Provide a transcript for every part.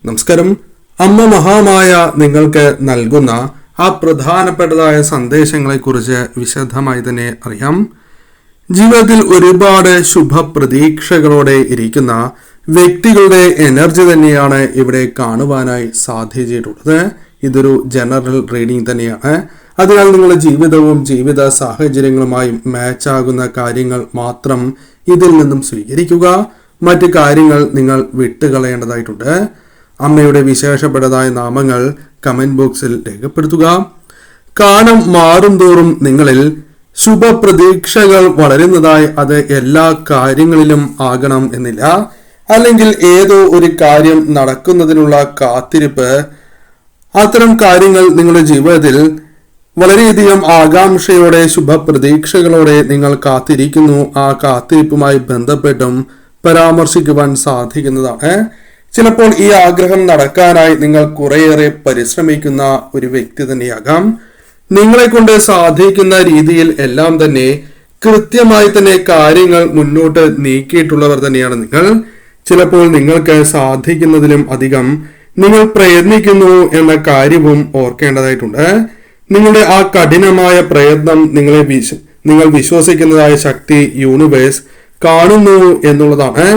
നമസ്കാരം. അമ്മ മഹാമായ നിങ്ങൾക്ക് നൽകുന്ന ആ പ്രധാനപ്പെട്ടതായ സന്ദേശങ്ങളെക്കുറിച്ച് വിശദമായി തന്നെ അറിയാം. ജീവിതത്തിൽ ഒരുപാട് ശുഭപ്രതീക്ഷകളോടെ ഇരിക്കുന്ന വ്യക്തികളുടെ എനർജി തന്നെയാണ് ഇവിടെ കാണുവാനായി സാധിച്ചിട്ടുള്ളത്. ഇതൊരു ജനറൽ റീഡിംഗ് തന്നെയാണ്. അതിനാൽ നിങ്ങളുടെ ജീവിതവും ജീവിത സാഹചര്യങ്ങളുമായി മാച്ചാകുന്ന കാര്യങ്ങൾ മാത്രം ഇതിൽ നിന്നും സ്വീകരിക്കുക. മറ്റു കാര്യങ്ങൾ നിങ്ങൾ വിട്ടുകളയേണ്ടതായിട്ടുണ്ട്. അമ്മയുടെ വിശേഷപ്പെട്ടതായ നാമങ്ങൾ കമന്റ് ബോക്സിൽ രേഖപ്പെടുത്തുക. കാലം മാറും തോറും നിങ്ങളിൽ ശുഭപ്രതീക്ഷകൾ വളരുന്നതായി അത് എല്ലാ കാര്യങ്ങളിലും ആകണം എന്നില്ല. അല്ലെങ്കിൽ ഏതോ ഒരു കാര്യം നടക്കുന്നതിനുള്ള കാത്തിരിപ്പ്, അത്തരം കാര്യങ്ങൾ നിങ്ങളുടെ ജീവിതത്തിൽ വളരെയധികം ആകാംക്ഷയോടെ ശുഭപ്രതീക്ഷകളോടെ നിങ്ങൾ കാത്തിരിക്കുന്നു. ആ കാത്തിരിപ്പുമായി ബന്ധപ്പെട്ടും പരാമർശിക്കുവാൻ സാധിക്കുന്നതാണ്. ചിലപ്പോൾ ഈ ആഗ്രഹം നടക്കാനായി നിങ്ങൾ കുറേയേറെ പരിശ്രമിക്കുന്ന ഒരു വ്യക്തി തന്നെയാകാം. നിങ്ങളെ കൊണ്ട് സാധിക്കുന്ന രീതിയിൽ എല്ലാം തന്നെ കൃത്യമായി തന്നെ കാര്യങ്ങൾ മുന്നോട്ട് നീക്കിയിട്ടുള്ളവർ തന്നെയാണ് നിങ്ങൾ. ചിലപ്പോൾ നിങ്ങൾക്ക് സാധിക്കുന്നതിലും അധികം നിങ്ങൾ പ്രയത്നിക്കുന്നു എന്ന കാര്യവും ഓർക്കേണ്ടതായിട്ടുണ്ട്. നിങ്ങളുടെ ആ കഠിനമായ പ്രയത്നം നിങ്ങൾ വിശ്വസിക്കുന്നതായ ശക്തി യൂണിവേഴ്സ് കാണുന്നു എന്നുള്ളതാണ്.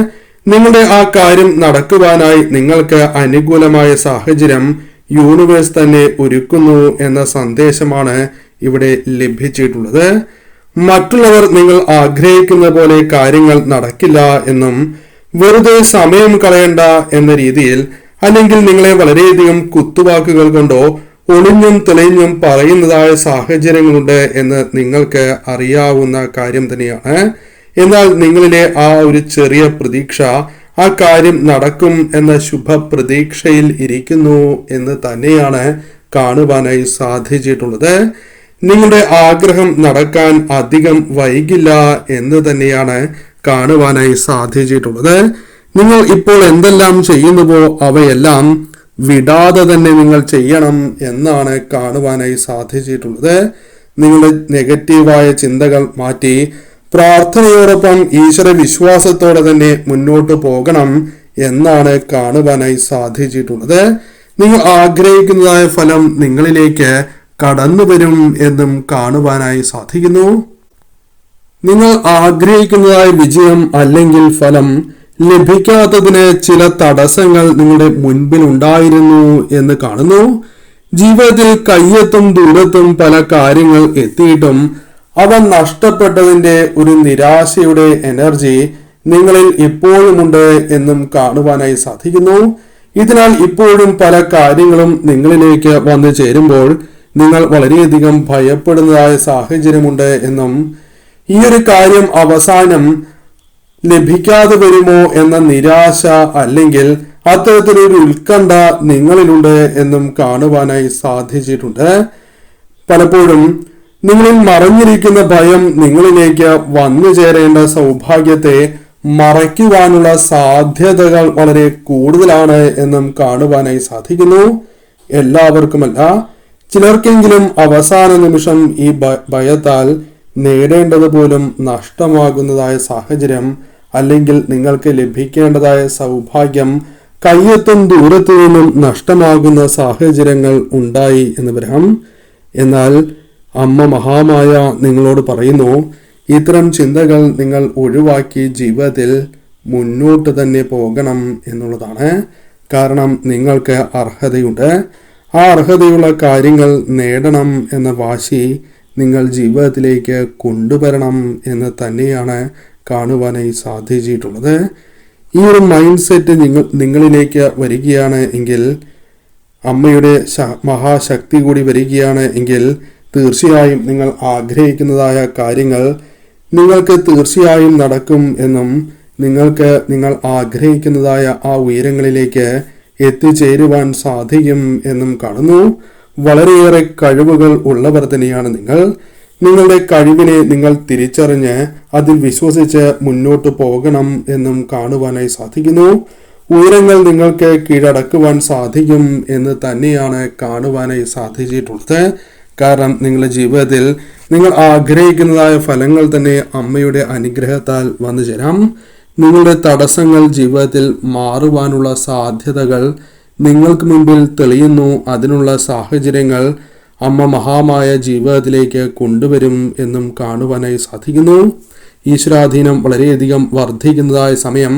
നിങ്ങളുടെ ആ കാര്യം നടക്കുവാനായി നിങ്ങൾക്ക് അനുകൂലമായ സാഹചര്യം യൂണിവേഴ്സ് തന്നെ ഒരുക്കുന്നു എന്ന സന്ദേശമാണ് ഇവിടെ ലഭിച്ചിട്ടുള്ളത്. മറ്റുള്ളവർ നിങ്ങൾ ആഗ്രഹിക്കുന്ന പോലെ കാര്യങ്ങൾ നടക്കില്ല എന്നും വെറുതെ സമയം കളയണ്ട എന്ന രീതിയിൽ, അല്ലെങ്കിൽ നിങ്ങളെ വളരെയധികം കുത്തുവാക്കുകൾ കൊണ്ടോ ഒളിഞ്ഞും തെളിഞ്ഞും പറയുന്നതായ സാഹചര്യങ്ങളുണ്ട് എന്ന് നിങ്ങൾക്ക് അറിയാവുന്ന കാര്യം തന്നെയാണ്. എന്നാൽ നിങ്ങളിലെ ആ ഒരു ചെറിയ പ്രതീക്ഷ ആ കാര്യം നടക്കും എന്ന ശുഭപ്രതീക്ഷയിൽ ഇരിക്കുന്നു എന്ന് തന്നെയാണ് കാണുവാനായി സാധിച്ചിട്ടുള്ളത്. നിങ്ങളുടെ ആഗ്രഹം നടക്കാൻ അധികം വൈകില്ല എന്ന് തന്നെയാണ് കാണുവാനായി സാധിച്ചിട്ടുള്ളത്. നിങ്ങൾ ഇപ്പോൾ എന്തെല്ലാം ചെയ്യുന്നുവോ അവയെല്ലാം വിടാതെ തന്നെ നിങ്ങൾ ചെയ്യണം എന്നാണ് കാണുവാനായി സാധിച്ചിട്ടുള്ളത്. നിങ്ങളുടെ നെഗറ്റീവായ ചിന്തകൾ മാറ്റി പ്രാർത്ഥനയോടൊപ്പം ഈശ്വര വിശ്വാസത്തോടെ തന്നെ മുന്നോട്ട് പോകണം എന്നാണ് കാണുവാനായി സാധിച്ചിട്ടുള്ളത്. നിങ്ങൾ ആഗ്രഹിക്കുന്നതായ ഫലം നിങ്ങളിലേക്ക് കടന്നു വരും എന്നും കാണുവാനായി സാധിക്കുന്നു. നിങ്ങൾ ആഗ്രഹിക്കുന്നതായ വിജയം അല്ലെങ്കിൽ ഫലം ലഭിക്കാത്തതിന് ചില തടസ്സങ്ങൾ നിങ്ങളുടെ മുൻപിൽ ഉണ്ടായിരുന്നു എന്ന് കാണുന്നു. ജീവിതത്തിൽ കയ്യെത്തും ദൂരത്തും പല കാര്യങ്ങൾ എത്തിയിട്ടും അവ നഷ്ടപ്പെട്ടതിന്റെ ഒരു നിരാശയുടെ എനർജി നിങ്ങളിൽ ഇപ്പോഴുമുണ്ട് എന്നും കാണുവാനായി സാധിക്കുന്നു. ഇതിനാൽ ഇപ്പോഴും പല കാര്യങ്ങളും നിങ്ങളിലേക്ക് വന്നു ചേരുമ്പോൾ നിങ്ങൾ വളരെയധികം ഭയപ്പെടുന്നതായ സാഹചര്യമുണ്ട് എന്നും ഈ ഒരു കാര്യം അവസാനം ലഭിക്കാതെ വരുമോ എന്ന നിരാശ അല്ലെങ്കിൽ അത്തരത്തിലൊരു ഉത്കണ്ഠ നിങ്ങളിലുണ്ട് എന്നും കാണുവാനായി സാധിച്ചിട്ടുണ്ട്. പലപ്പോഴും നിങ്ങളിൽ മറഞ്ഞിരിക്കുന്ന ഭയം നിങ്ങളിലേക്ക് വന്നു ചേരേണ്ട സൗഭാഗ്യത്തെ മറയ്ക്കുവാനുള്ള സാധ്യതകൾ വളരെ കൂടുതലാണ് എന്നും കാണുവാനായി സാധിക്കുന്നു. എല്ലാവർക്കുമല്ല, ചിലർക്കെങ്കിലും അവസാന നിമിഷം ഈ ഭയത്താൽ നേടേണ്ടത് പോലും നഷ്ടമാകുന്നതായ സാഹചര്യം, അല്ലെങ്കിൽ നിങ്ങൾക്ക് ലഭിക്കേണ്ടതായ സൗഭാഗ്യം കയ്യെത്തും ദൂരത്തു നിന്നും നഷ്ടമാകുന്ന സാഹചര്യങ്ങൾ ഉണ്ടായി എന്ന് വരാം. എന്നാൽ അമ്മ മഹാമായ നിങ്ങളോട് പറയുന്നു, ഇത്തരം ചിന്തകൾ നിങ്ങൾ ഒഴിവാക്കി ജീവിതത്തിൽ മുന്നോട്ട് തന്നെ പോകണം എന്നുള്ളതാണ്. കാരണം നിങ്ങൾക്ക് അർഹതയുണ്ട്. ആ അർഹതയുള്ള കാര്യങ്ങൾ നേടണം എന്ന വാശി നിങ്ങൾ ജീവിതത്തിലേക്ക് കൊണ്ടുവരണം എന്ന് തന്നെയാണ് കാണുവാനായി സാധിച്ചിട്ടുള്ളത്. ഈ ഒരു മൈൻഡ് സെറ്റ് നിങ്ങളിലേക്ക് വരികയാണ് എങ്കിൽ, അമ്മയുടെ മഹാശക്തി കൂടി വരികയാണ് എങ്കിൽ, തീർച്ചയായും നിങ്ങൾ ആഗ്രഹിക്കുന്നതായ കാര്യങ്ങൾ നിങ്ങൾക്ക് തീർച്ചയായും നടക്കും എന്നും നിങ്ങൾ ആഗ്രഹിക്കുന്നതായ ആ ഉയരങ്ങളിലേക്ക് എത്തിച്ചേരുവാൻ സാധിക്കും എന്നും കാണുന്നു. വളരെയേറെ കഴിവുകൾ ഉള്ളവർ തന്നെയാണ് നിങ്ങൾ. നിങ്ങളുടെ കഴിവിനെ നിങ്ങൾ തിരിച്ചറിഞ്ഞ് അതിൽ വിശ്വസിച്ച് മുന്നോട്ട് പോകണം എന്നും കാണുവാനായി സാധിക്കുന്നു. ഉയരങ്ങൾ നിങ്ങൾക്ക് കീഴടക്കുവാൻ സാധിക്കും എന്ന് തന്നെയാണ് കാണുവാനായി സാധിച്ചിട്ടുള്ളത്. കാരണം നിങ്ങളുടെ ജീവിതത്തിൽ നിങ്ങൾ ആഗ്രഹിക്കുന്നതായ ഫലങ്ങൾ തന്നെ അമ്മയുടെ അനുഗ്രഹത്താൽ വന്നു ചേരാം. നിങ്ങളുടെ തടസ്സങ്ങൾ ജീവിതത്തിൽ മാറുവാനുള്ള സാധ്യതകൾ നിങ്ങൾക്ക് മുൻപിൽ തെളിയുന്നു. അതിനുള്ള സാഹചര്യങ്ങൾ അമ്മ മഹാമായ ജീവിതത്തിലേക്ക് കൊണ്ടുവരും എന്നും കാണുവാനായി സാധിക്കുന്നു. ഈശ്വരാധീനം വളരെയധികം വർദ്ധിക്കുന്നതായ സമയം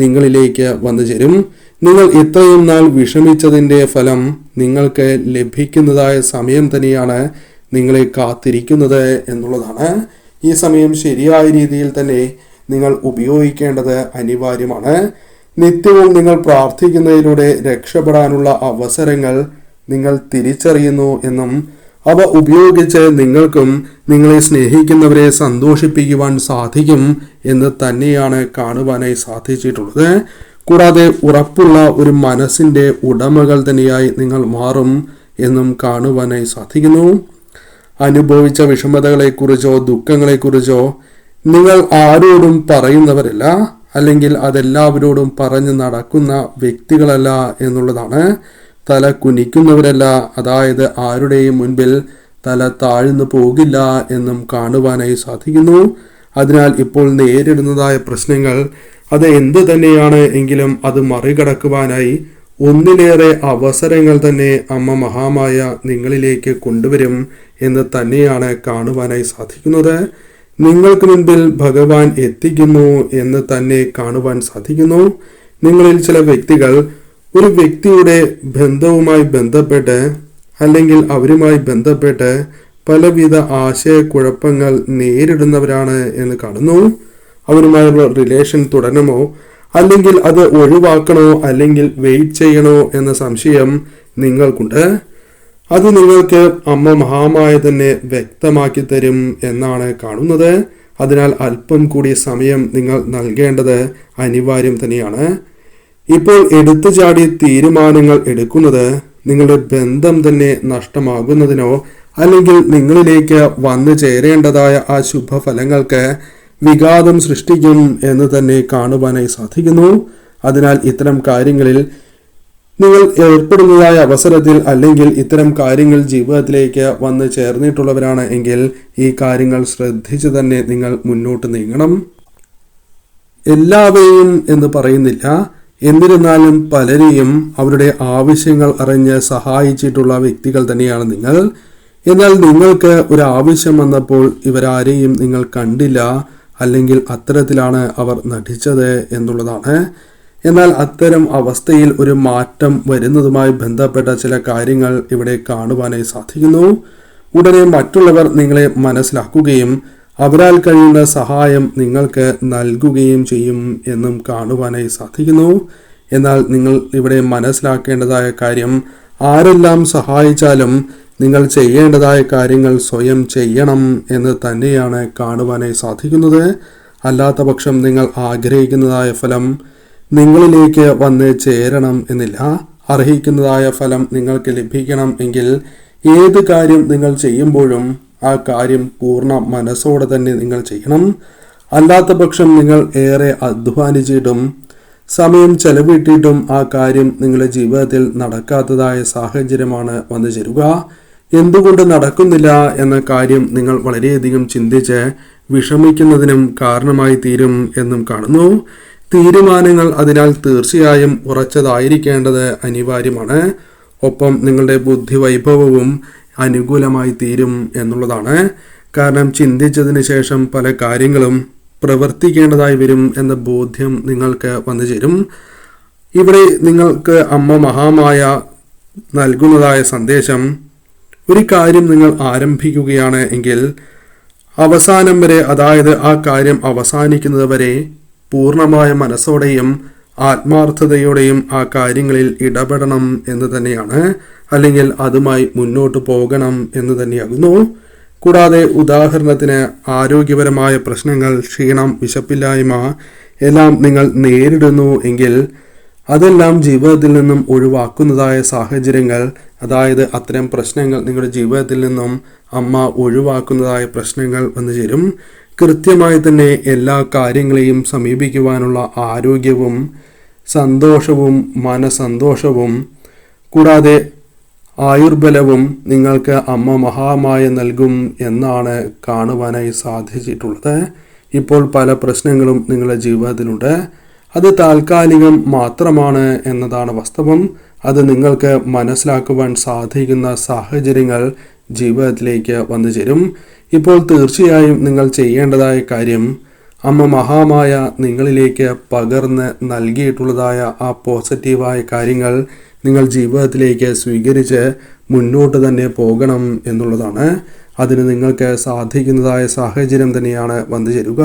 നിങ്ങളിലേക്ക് വന്നു ചേരും. നിങ്ങൾ ഇത്രയും നാൾ വിഷമിച്ചതിൻ്റെ ഫലം നിങ്ങൾക്ക് ലഭിക്കുന്നതായ സമയം തന്നെയാണ് നിങ്ങളെ കാത്തിരിക്കുന്നത് എന്നുള്ളതാണ്. ഈ സമയം ശരിയായ രീതിയിൽ തന്നെ നിങ്ങൾ ഉപയോഗിക്കേണ്ടത് അനിവാര്യമാണ്. നിത്യവും നിങ്ങൾ പ്രാർത്ഥിക്കുന്നതിലൂടെ രക്ഷപ്പെടാനുള്ള അവസരങ്ങൾ നിങ്ങൾ തിരിച്ചറിയുന്നു എന്നും അവ ഉപയോഗിച്ച് നിങ്ങൾക്കും നിങ്ങളെ സ്നേഹിക്കുന്നവരെ സന്തോഷിപ്പിക്കുവാൻ സാധിക്കും എന്ന് തന്നെയാണ് കാണുവാനായി സാധിച്ചിട്ടുള്ളത്. കൂടാതെ ഉറപ്പുള്ള ഒരു മനസ്സിൻ്റെ ഉടമകൾ തന്നെയായി നിങ്ങൾ മാറും എന്നും കാണുവാനായി സാധിക്കുന്നു. അനുഭവിച്ച വിഷമതകളെക്കുറിച്ചോ ദുഃഖങ്ങളെക്കുറിച്ചോ നിങ്ങൾ ആരോടും പറയുന്നവരല്ല, അല്ലെങ്കിൽ അതെല്ലാവരോടും പറഞ്ഞ് നടക്കുന്ന വ്യക്തികളല്ല എന്നുള്ളതാണ്. തല കുനിക്കുന്നവരല്ല, അതായത് ആരുടെയും മുൻപിൽ തല താഴ്ന്നു പോകില്ല എന്നും കാണുവാനായി സാധിക്കുന്നു. അതിനാൽ ഇപ്പോൾ നേരിടുന്നതായ പ്രശ്നങ്ങൾ അത് എന്ത് തന്നെയാണ് എങ്കിലും അത് മറികടക്കുവാനായി ഒന്നിലേറെ അവസരങ്ങൾ തന്നെ അമ്മ മഹാമായ നിങ്ങളിലേക്ക് കൊണ്ടുവരും എന്ന് തന്നെയാണ് കാണുവാനായി സാധിക്കുന്നത്. നിങ്ങൾക്ക് മുൻപിൽ ഭഗവാൻ എത്തിക്കുന്നു എന്ന് തന്നെ കാണുവാൻ സാധിക്കുന്നു. നിങ്ങളിൽ ചില വ്യക്തികൾ ഒരു വ്യക്തിയുടെ ബന്ധവുമായി ബന്ധപ്പെട്ട് അല്ലെങ്കിൽ അവരുമായി ബന്ധപ്പെട്ട് പലവിധ ആശയക്കുഴപ്പങ്ങൾ നേരിടുന്നവരാണ് എന്ന് കാണുന്നു. അവരുമായുള്ള റിലേഷൻ തുടരണമോ അല്ലെങ്കിൽ അത് ഒഴിവാക്കണോ അല്ലെങ്കിൽ വെയിറ്റ് ചെയ്യണോ എന്ന സംശയം നിങ്ങൾക്കുണ്ട്. അത് നിങ്ങൾക്ക് അമ്മ മഹാമായ തന്നെ വ്യക്തമാക്കി തരും എന്നാണ് കാണുന്നത്. അതിനാൽ അല്പം കൂടി സമയം നിങ്ങൾ നൽകേണ്ടത് അനിവാര്യം തന്നെയാണ്. ഇപ്പോൾ എടുത്തു ചാടി തീരുമാനങ്ങൾ എടുക്കുന്നത് നിങ്ങളുടെ ബന്ധം തന്നെ നഷ്ടമാകുന്നതിനോ അല്ലെങ്കിൽ നിങ്ങളിലേക്ക് വന്നു ചേരേണ്ടതായ ആ ശുഭഫലങ്ങൾക്ക് വിഘാതം സൃഷ്ടിക്കും എന്ന് തന്നെ കാണുവാനായി സാധിക്കുന്നു. അതിനാൽ ഇത്തരം കാര്യങ്ങളിൽ നിങ്ങൾ ഏർപ്പെടുന്നതായ അവസരത്തിൽ അല്ലെങ്കിൽ ഇത്തരം കാര്യങ്ങൾ ജീവിതത്തിലേക്ക് വന്ന് ചേർന്നിട്ടുള്ളവരാണ് എങ്കിൽ ഈ കാര്യങ്ങൾ ശ്രദ്ധിച്ച് തന്നെ നിങ്ങൾ മുന്നോട്ട് നീങ്ങണം. എല്ലാവരെയും എന്ന് പറയുന്നില്ല, എന്നിരുന്നാലും പലരെയും അവരുടെ ആവശ്യങ്ങൾ അറിഞ്ഞ് സഹായിച്ചിട്ടുള്ള വ്യക്തികൾ തന്നെയാണ് നിങ്ങൾ. എന്നാൽ നിങ്ങൾക്ക് ഒരു ആവശ്യം വന്നപ്പോൾ ഇവരാരെയും നിങ്ങൾ കണ്ടില്ല, അല്ലെങ്കിൽ അത്തരത്തിലാണ് അവർ നടിച്ചത് എന്നുള്ളതാണ്. എന്നാൽ അത്തരം അവസ്ഥയിൽ ഒരു മാറ്റം വരുന്നതുമായി ബന്ധപ്പെട്ട ചില കാര്യങ്ങൾ ഇവിടെ കാണുവാനായി സാധിക്കുന്നു. ഉടനെ മറ്റുള്ളവർ നിങ്ങളെ മനസ്സിലാക്കുകയും അവരാൽ കഴിയുന്ന സഹായം നിങ്ങൾക്ക് നൽകുകയും ചെയ്യും എന്നും കാണുവാനായി സാധിക്കുന്നു. എന്നാൽ നിങ്ങൾ ഇവിടെ മനസ്സിലാക്കേണ്ടതായ കാര്യം, ആരെല്ലാം സഹായിച്ചാലും നിങ്ങൾ ചെയ്യേണ്ടതായ കാര്യങ്ങൾ സ്വയം ചെയ്യണം എന്ന് തന്നെയാണ് കാണുവാനായി സാധിക്കുന്നത്. അല്ലാത്ത പക്ഷം നിങ്ങൾ ആഗ്രഹിക്കുന്നതായ ഫലം നിങ്ങളിലേക്ക് വന്ന് ചേരണം എന്നില്ല. അർഹിക്കുന്നതായ ഫലം നിങ്ങൾക്ക് ലഭിക്കണം എങ്കിൽ ഏത് കാര്യം നിങ്ങൾ ചെയ്യുമ്പോഴും ആ കാര്യം പൂർണ്ണ മനസ്സോടെ തന്നെ നിങ്ങൾ ചെയ്യണം. അല്ലാത്ത പക്ഷം നിങ്ങൾ ഏറെ അധ്വാനിച്ചിട്ടും സമയം ചെലവിട്ടിട്ടും ആ കാര്യം നിങ്ങളുടെ ജീവിതത്തിൽ നടക്കാത്തതായ സാഹചര്യമാണ് വന്നു ചേരുക. എന്തുകൊണ്ട് നടക്കുന്നില്ല എന്ന കാര്യം നിങ്ങൾ വളരെയധികം ചിന്തിച്ച് വിഷമിക്കുന്നതിനും കാരണമായി തീരും എന്നും കാണുന്നു. തീരുമാനങ്ങൾ അതിനാൽ തീർച്ചയായും ഉറച്ചതായിരിക്കേണ്ടത് അനിവാര്യമാണ്. ഒപ്പം നിങ്ങളുടെ ബുദ്ധിവൈഭവവും അനുകൂലമായി തീരും എന്നുള്ളതാണ്. കാരണം ചിന്തിച്ചതിന് ശേഷം പല കാര്യങ്ങളും പ്രവർത്തിക്കേണ്ടതായി വരും എന്ന ബോധ്യം നിങ്ങൾക്ക് വന്നു ചേരും. ഇവിടെ നിങ്ങൾക്ക് അമ്മ മഹാമായ നൽകുന്നതായ സന്ദേശം, ഒരു കാര്യം നിങ്ങൾ ആരംഭിക്കുകയാണ് എങ്കിൽ അവസാനം വരെ, അതായത് ആ കാര്യം അവസാനിക്കുന്നത് വരെ പൂർണ്ണമായ മനസ്സോടെയും ആത്മാർത്ഥതയോടെയും ആ കാര്യങ്ങളിൽ ഇടപെടണം എന്ന് തന്നെയാണ്, അല്ലെങ്കിൽ അതുമായി മുന്നോട്ട് പോകണം എന്ന് തന്നെയാകുന്നു. കൂടാതെ ഉദാഹരണത്തിന് ആരോഗ്യപരമായ പ്രശ്നങ്ങൾ, ക്ഷീണം, വിശപ്പില്ലായ്മ എല്ലാം നിങ്ങൾ നേരിടുന്നു എങ്കിൽ അതെല്ലാം ജീവിതത്തിൽ നിന്നും ഒഴിവാക്കുന്നതായ സാഹചര്യങ്ങൾ, അതായത് അത്തരം പ്രശ്നങ്ങൾ നിങ്ങളുടെ ജീവിതത്തിൽ നിന്നും അമ്മ ഒഴിവാക്കുന്നതായ പ്രശ്നങ്ങൾ വന്നു ചേരും. കൃത്യമായി തന്നെ എല്ലാ കാര്യങ്ങളെയും സമീപിക്കുവാനുള്ള ആരോഗ്യവും സന്തോഷവും മനസന്തോഷവും കൂടാതെ ആയുർബലവും നിങ്ങൾക്ക് അമ്മ മഹാമായ നൽകും എന്നാണ് കാണുവാനായി സാധിച്ചിട്ടുള്ളത്. ഇപ്പോൾ പല പ്രശ്നങ്ങളും നിങ്ങളുടെ ജീവിതത്തിലുണ്ട്. അത് താൽക്കാലികം മാത്രമാണ് എന്നതാണ് വാസ്തവം. അത് നിങ്ങൾക്ക് മനസ്സിലാക്കുവാൻ സാധിക്കുന്ന സാഹചര്യങ്ങൾ ജീവിതത്തിലേക്ക് വന്നു ചേരും. ഇപ്പോൾ തീർച്ചയായും നിങ്ങൾ ചെയ്യേണ്ടതായ കാര്യം, അമ്മ മഹാമായ നിങ്ങളിലേക്ക് പകർന്ന് നൽകിയിട്ടുള്ളതായ ആ പോസിറ്റീവായ കാര്യങ്ങൾ നിങ്ങൾ ജീവിതത്തിലേക്ക് സ്വീകരിച്ച് മുന്നോട്ട് തന്നെ പോകണം എന്നുള്ളതാണ്. അതിന് നിങ്ങൾക്ക് സാധിക്കുന്നതായ സാഹചര്യം തന്നെയാണ് വന്നു ചേരുക.